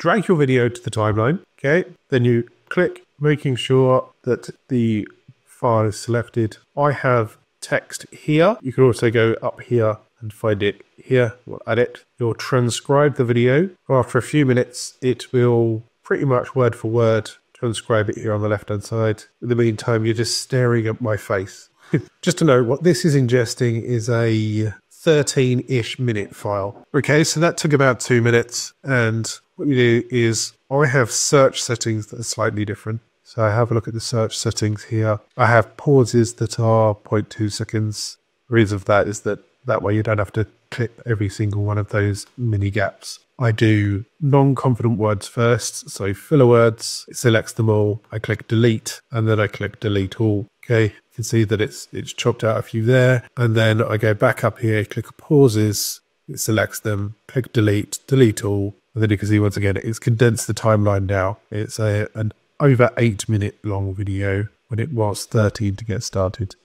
drag your video to the timeline. Okay, then you click, making sure that the file is selected. I have text here. You can also go up here and find it here. We'll add it. You'll transcribe the video. After a few minutes, it will pretty much word for word transcribe it here on the left hand side. In the meantime, you're just staring at my face. Just to know, what this is ingesting is a 13-ish minute file. Okay, so that took about 2 minutes, and what you do is I have search settings that are slightly different. So I have a look at the search settings here. I have pauses that are 0.2 seconds. The reason for that is that way you don't have to clip every single one of those mini gaps. I do non-confident words first, so filler words, it selects them all. I click delete, and then I click delete all. Okay, you can see that it's chopped out a few there, and then I go back up here, click pauses, it selects them, click delete, delete all, and then you can see once again it's condensed the timeline now. It's an over 8 minute long video when it was 13 to get started.